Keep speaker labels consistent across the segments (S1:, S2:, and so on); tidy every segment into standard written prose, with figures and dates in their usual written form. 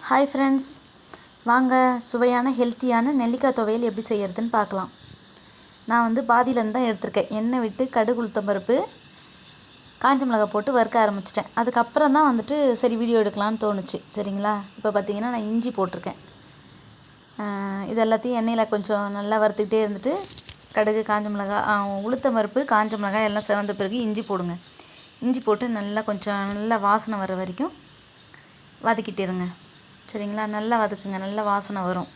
S1: Hi friends, வாங்க சுவையான ஹெல்த்தியான நெல்லிக்காய் துவையல் எப்படி செய்கிறதுன்னு பார்க்கலாம். நான் பாதியிலேருந்து தான் எடுத்திருக்கேன். எண்ணெய் விட்டு கடுகு உளுத்தம் பருப்பு காஞ்ச மிளகாய் போட்டு வறுக்க ஆரம்பிச்சிட்டேன். அதுக்கப்புறம் தான் சரி வீடியோ எடுக்கலான்னு தோணுச்சு. சரிங்களா, இப்போ பார்த்தீங்கன்னா நான் இஞ்சி போட்டிருக்கேன். இது எல்லாத்தையும் எண்ணெயில் கொஞ்சம் நல்லா வறுத்துக்கிட்டே இருந்துட்டு கடுகு காஞ்ச மிளகாய் உளுத்தம் பருப்பு காஞ்ச மிளகாய் எல்லாம் செவந்த பிறகு இஞ்சி போடுங்க. இஞ்சி போட்டு நல்லா வாசனை வர வரைக்கும் வதக்கிட்டேருங்க. சரிங்களா, நல்லா வதக்குங்க. நல்லா வாசனை வரும்.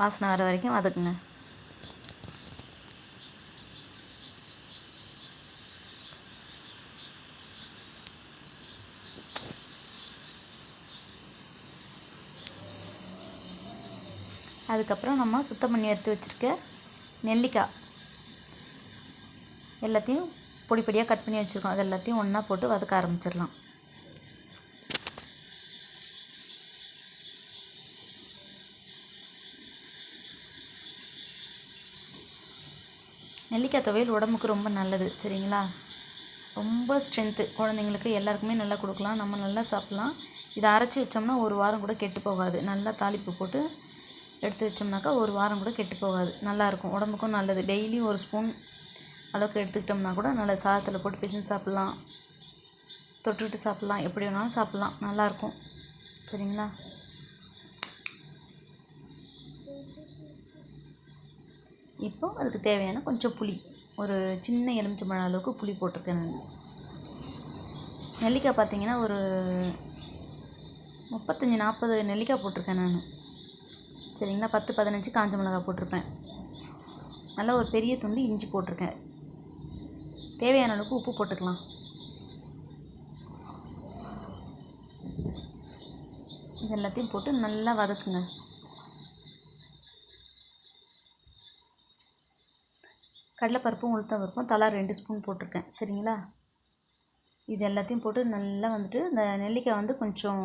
S1: வாசனை வர வரைக்கும் வதக்குங்க. அதுக்கப்புறம் நம்ம சுத்தம் பண்ணி எடுத்து வச்சுருக்க நெல்லிக்காய் எல்லாத்தையும் பொடி பொடியாக கட் பண்ணி வச்சுருக்கோம். அது எல்லாத்தையும் ஒன்றா போட்டு வதக்க ஆரம்பிச்சிடலாம். நெல்லிக்காய் துவையல் உடம்புக்கு ரொம்ப நல்லது. சரிங்களா, ரொம்ப ஸ்ட்ரென்த்து. குழந்தைங்களுக்கு எல்லாருக்குமே நல்லா கொடுக்கலாம். நம்ம நல்லா சாப்பிட்லாம். இதை அரைச்சி வச்சோம்னா ஒரு வாரம் கூட கெட்டு போகாது. நல்லா தாளிப்பு போட்டு எடுத்து வச்சோம்னாக்கா ஒரு வாரம் கூட கெட்டு போகாது. நல்லாயிருக்கும், உடம்புக்கும் நல்லது. டெய்லியும் ஒரு ஸ்பூன் அளவுக்கு எடுத்துக்கிட்டோம்னா கூட நல்லா சாதத்தில் போட்டு பிசைஞ்சு சாப்பிட்லாம், தொட்டுக்கிட்டு சாப்பிட்லாம், எப்படி வேணாலும் சாப்பிட்லாம். நல்லாயிருக்கும். சரிங்களா, இப்போ அதுக்கு தேவையான கொஞ்சம் புளி, ஒரு சின்ன எலுமிச்சம்பழம் அளவுக்கு புளி போட்டிருக்கேன் நான். நெல்லிக்காய் பார்த்திங்கன்னா ஒரு 35-40 நெல்லிக்காய் போட்டிருக்கேன் நான். சரிங்களா, 10-15 காஞ்ச மிளகாய் போட்டிருப்பேன். நல்லா ஒரு பெரிய துண்டு இஞ்சி போட்டிருக்கேன். தேவையான அளவுக்கு உப்பு போட்டுக்கலாம். இது எல்லாத்தையும் போட்டு நல்லா வதக்குங்க. கடலைப்பருப்பும் உளுத்தம் பருப்பும் தலா 2 ஸ்பூன் போட்டிருக்கேன். சரிங்களா, இது எல்லாத்தையும் போட்டு நல்லா இந்த நெல்லிக்காய் கொஞ்சம்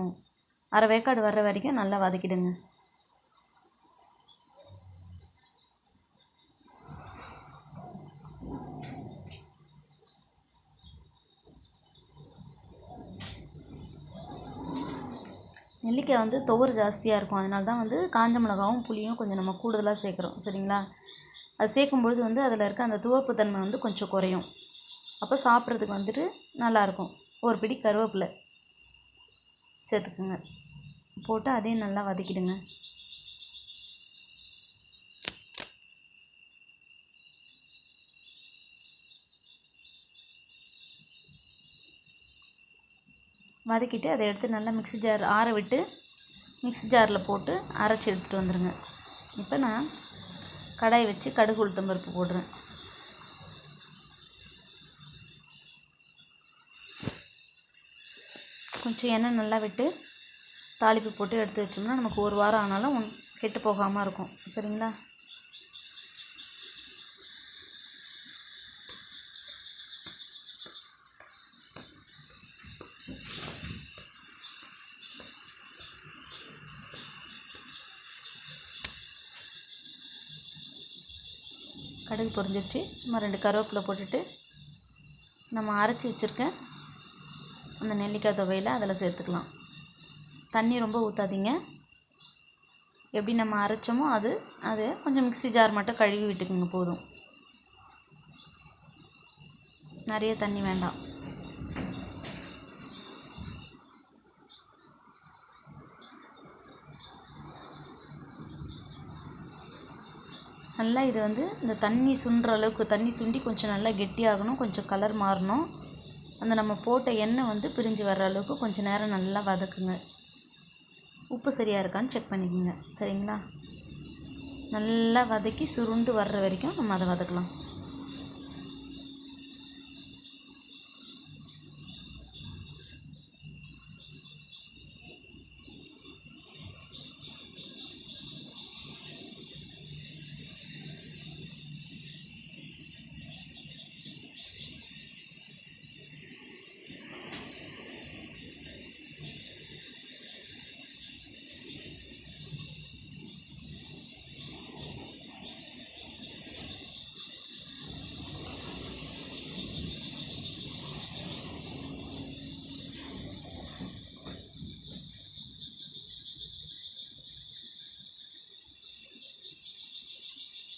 S1: அரை வேக்காடு வர்ற வரைக்கும் நல்லா வதக்கிடுங்க. நெல்லிக்காய் துவறு ஜாஸ்தியாக இருக்கும். அதனால தான் காஞ்ச மிளகாவும் புளியும் கொஞ்சம் நம்ம கூடுதலாக சேர்க்குறோம். சரிங்களா, அது சேர்க்கும்பொழுது அதில் இருக்க அந்த துவர்ப்பு தன்மை கொஞ்சம் குறையும். அப்போ சாப்பிட்றதுக்கு நல்லாயிருக்கும். ஒரு பிடி கருவேப்பிலை சேர்த்துக்குங்க. போட்டு அதையும் நல்லா வதக்கிடுங்க. வதக்கிட்டு அதை எடுத்து நல்லா மிக்ஸி ஜார் ஆற விட்டு மிக்ஸி ஜாரில் போட்டு அரைச்சி எடுத்துகிட்டு வந்துடுங்க. இப்போ நான் கடாய் வச்சு கடுகு உளுத்தம் பருப்பு போடுறேன். கொஞ்சம் எண்ணெய் நல்லா விட்டு தாளிப்பு போட்டு எடுத்து வச்சோம்னா நமக்கு ஒரு வாரம் ஆனாலும் கெட்டு போகாமல் இருக்கும். சரிங்களா, கடுகு பொரிஞ்சிருச்சு. சும்மா 2 கருவேப்பிலை போட்டுட்டு நம்ம அரைச்சி வச்சுருக்கேன் அந்த நெல்லிக்காய் துவையில் அதில் சேர்த்துக்கலாம். தண்ணி ரொம்ப ஊற்றாதீங்க. எப்படி நம்ம அரைச்சோமோ அது கொஞ்சம் மிக்ஸி ஜார் மட்டும் கழுவி விட்டுக்குங்க போதும். நிறைய தண்ணி வேண்டாம். நல்லா இது இந்த தண்ணி சுண்டுற அளவுக்கு தண்ணி சுண்டி கொஞ்சம் நல்லா கெட்டியாகணும். கொஞ்சம் கலர் மாறணும். அந்த நம்ம போட்ட எண்ணெய் பிரிஞ்சு வர்ற அளவுக்கு கொஞ்சம் நேரம் நல்லா வதக்குங்க. உப்பு சரியாக இருக்கான்னு செக் பண்ணிக்கோங்க. சரிங்களா, நல்லா வதக்கி சுருண்டு வர்ற வரைக்கும் நம்ம அதை வதக்கலாம்.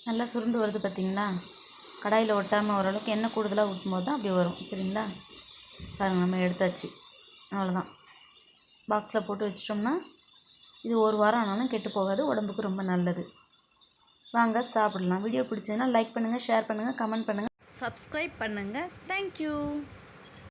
S1: நல்லா சுருண்டு வருது பார்த்திங்களா. கடாயில் ஒட்டாமல் ஓரளவுக்கு எண்ணெய் கூடுதலாக ஊற்றும்போது தான் அப்படி வரும். சரிங்களா, பாருங்கள் நம்ம எடுத்தாச்சு. அவ்வளோதான். பாக்ஸில் போட்டு வச்சிட்டோம்னா இது ஒரு வாரம் ஆனாலும் கெட்டு போகாது, உடம்புக்கு ரொம்ப நல்லது. வாங்க சாப்பிடலாம். வீடியோ பிடிச்சதுன்னா லைக் பண்ணுங்கள், ஷேர் பண்ணுங்கள், கமெண்ட் பண்ணுங்கள், சப்ஸ்கிரைப் பண்ணுங்கள். தேங்க்யூ.